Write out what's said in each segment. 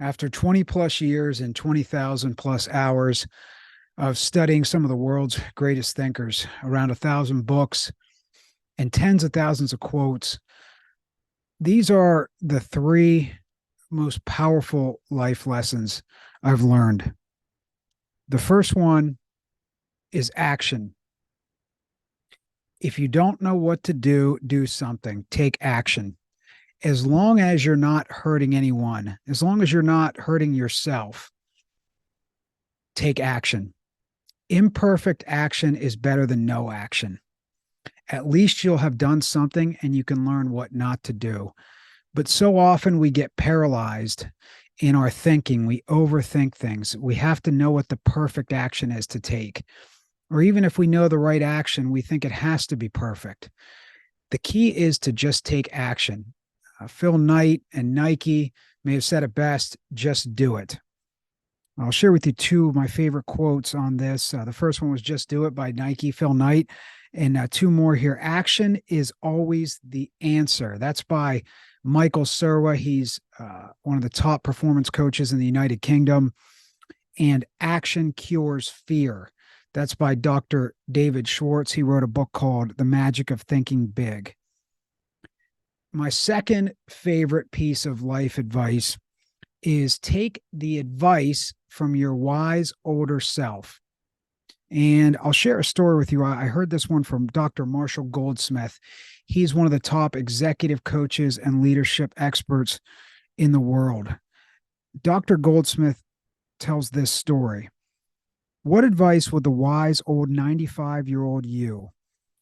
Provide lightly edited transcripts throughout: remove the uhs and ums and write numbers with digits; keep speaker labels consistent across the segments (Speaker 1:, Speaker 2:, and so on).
Speaker 1: After 20 plus years and 20,000 plus hours of studying some of the world's greatest thinkers, around 1,000 books and tens of thousands of quotes, these are the three most powerful life lessons I've learned. The first one is action. If you don't know what to do, do something. Take action. As long as you're not hurting anyone, as long as you're not hurting yourself, take action. Imperfect action is better than no action. At least you'll have done something and you can learn what not to do. But so often we get paralyzed in our thinking. We overthink things. We have to know what the perfect action is to take. Or even if we know the right action, we think it has to be perfect. The key is to just take action. Phil Knight and Nike may have said it best, just do it. I'll share with you two of my favorite quotes on this. The first one was Just Do It by Nike, Phil Knight. And two more here. Action is always the answer. That's by Michael Serwa. He's one of the top performance coaches in the United Kingdom. And action cures fear. That's by Dr. David Schwartz. He wrote a book called The Magic of Thinking Big. My second favorite piece of life advice is take the advice from your wise older self. And I'll share a story with you. I heard this one from Dr. Marshall Goldsmith. He's one of the top executive coaches and leadership experts in the world. Dr. Goldsmith tells this story. What advice would the wise old 95-year-old you,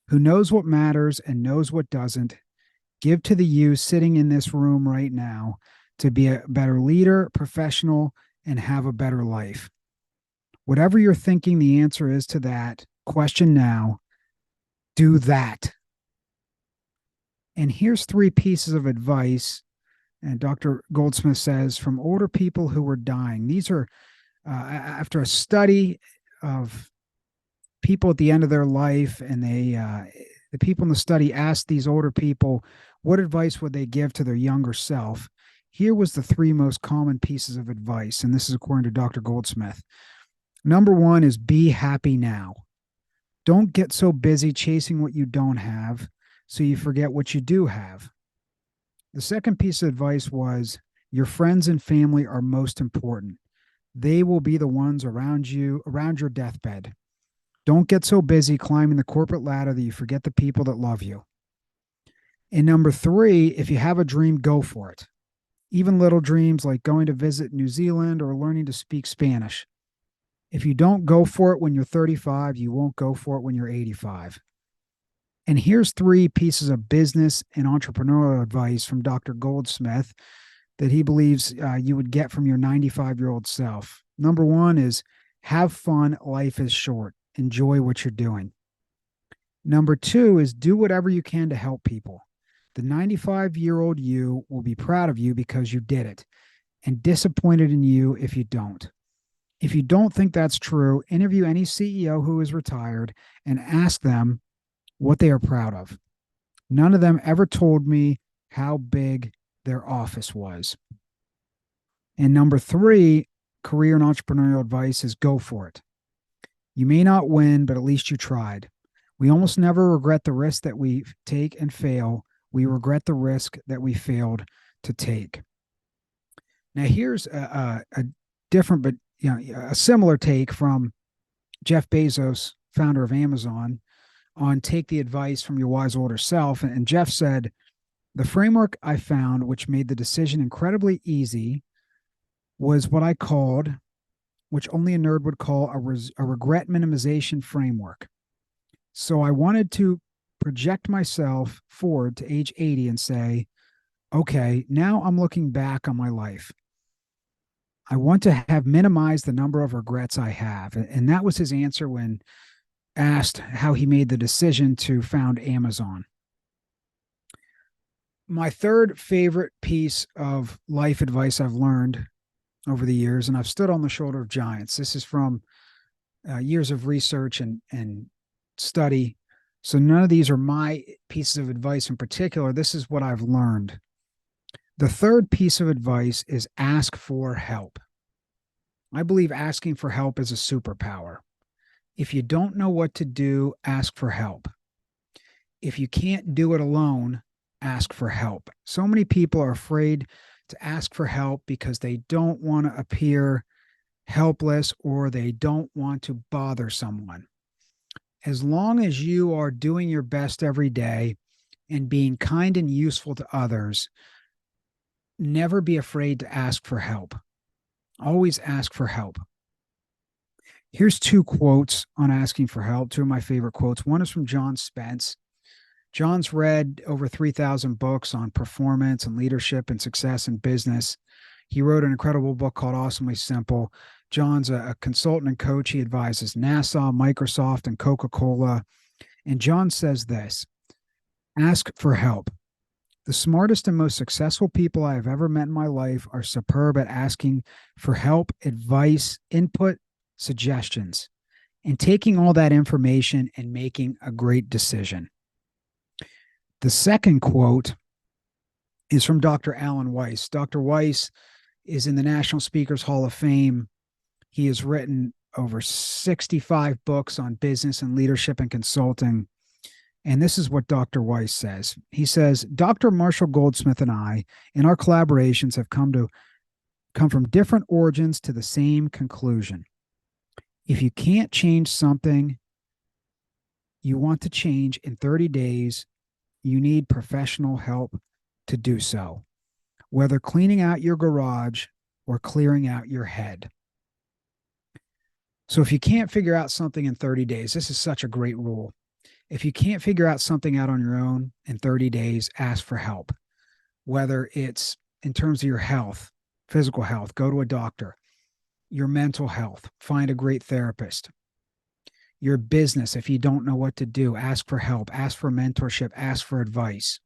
Speaker 1: who knows what matters and knows what doesn't, give to the you sitting in this room right now to be a better leader, professional, and have a better life? Whatever you're thinking the answer is to that question now, do that. And here's three pieces of advice. And Dr. Goldsmith says, from older people who were dying. These are after a study of people at the end of their life, and the people in the study asked these older people, what advice would they give to their younger self? Here was the three most common pieces of advice, and this is according to Dr. Goldsmith. Number one is be happy now. Don't get so busy chasing what you don't have so you forget what you do have. The second piece of advice was your friends and family are most important. They will be the ones around you, around your deathbed. Don't get so busy climbing the corporate ladder that you forget the people that love you. And number three, if you have a dream, go for it. Even little dreams like going to visit New Zealand or learning to speak Spanish. If you don't go for it when you're 35, you won't go for it when you're 85. And here's three pieces of business and entrepreneurial advice from Dr. Goldsmith that he believes you would get from your 95-year-old self. Number one is have fun. Life is short. Enjoy what you're doing. Number two is do whatever you can to help people. The 95-year-old you will be proud of you because you did it, and disappointed in you if you don't. If you don't think that's true, interview any CEO who is retired and ask them what they are proud of. None of them ever told me how big their office was. And number three, career and entrepreneurial advice is go for it. You may not win, but at least you tried. We almost never regret the risk that we take and fail. We regret the risk that we failed to take. Now, here's a different, but a similar take from Jeff Bezos, founder of Amazon, on take the advice from your wise older self. And Jeff said, the framework I found, which made the decision incredibly easy, was what I called, which only a nerd would call a regret minimization framework. So I wanted to project myself forward to age 80 and say, okay, now I'm looking back on my life. I want to have minimized the number of regrets I have. And that was his answer when asked how he made the decision to found Amazon. My third favorite piece of life advice I've learned over the years, and I've stood on the shoulder of giants. This is from years of research and study. So none of these are my pieces of advice in particular. This is what I've learned. The third piece of advice is ask for help. I believe asking for help is a superpower. If you don't know what to do, ask for help. If you can't do it alone, ask for help. So many people are afraid to ask for help because they don't want to appear helpless or they don't want to bother someone. As long as you are doing your best every day and being kind and useful to others, never be afraid to ask for help. Always ask for help. Here's two quotes on asking for help, two of my favorite quotes. One is from John Spence. John's read over 3,000 books on performance and leadership and success in business. He wrote an incredible book called Awesomely Simple. John's a consultant and coach. He advises NASA, Microsoft, and Coca-Cola. And John says this: ask for help. The smartest and most successful people I have ever met in my life are superb at asking for help, advice, input, suggestions, and taking all that information and making a great decision. The second quote is from Dr. Alan Weiss. Dr. Weiss is in the National Speakers Hall of Fame. He has written over 65 books on business and leadership and consulting. And this is what Dr. Weiss says. He says, Dr. Marshall Goldsmith and I, in our collaborations, have come from different origins to the same conclusion. If you can't change something you want to change in 30 days, you need professional help to do so, whether cleaning out your garage or clearing out your head. So if you can't figure out something in 30 days, this is such a great rule. If you can't figure out something out on your own in 30 days, ask for help, whether it's in terms of your health, physical health, go to a doctor, your mental health, find a great therapist. Your business, if you don't know what to do, ask for help, ask for mentorship, ask for advice.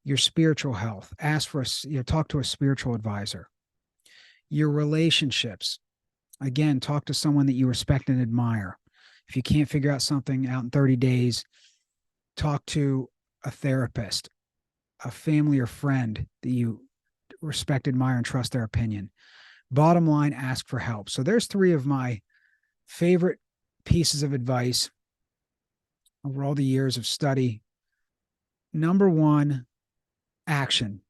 Speaker 1: Your spiritual health, ask for talk to a spiritual advisor. Your relationships, again, talk to someone that you respect and admire. If you can't figure out something out in 30 days, talk to a therapist, a family or friend that you respect, admire, and trust their opinion. Bottom line, ask for help. So there's three of my favorite pieces of advice over all the years of study. Number one, action.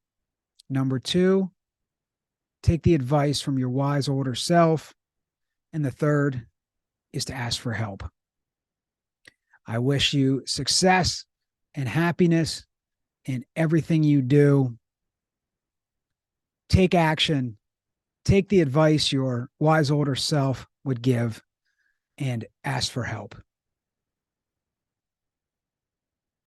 Speaker 1: Number two, take the advice from your wise older self. And the third is to ask for help. I wish you success and happiness in everything you do. Take action. Take the advice your wise older self would give and ask for help.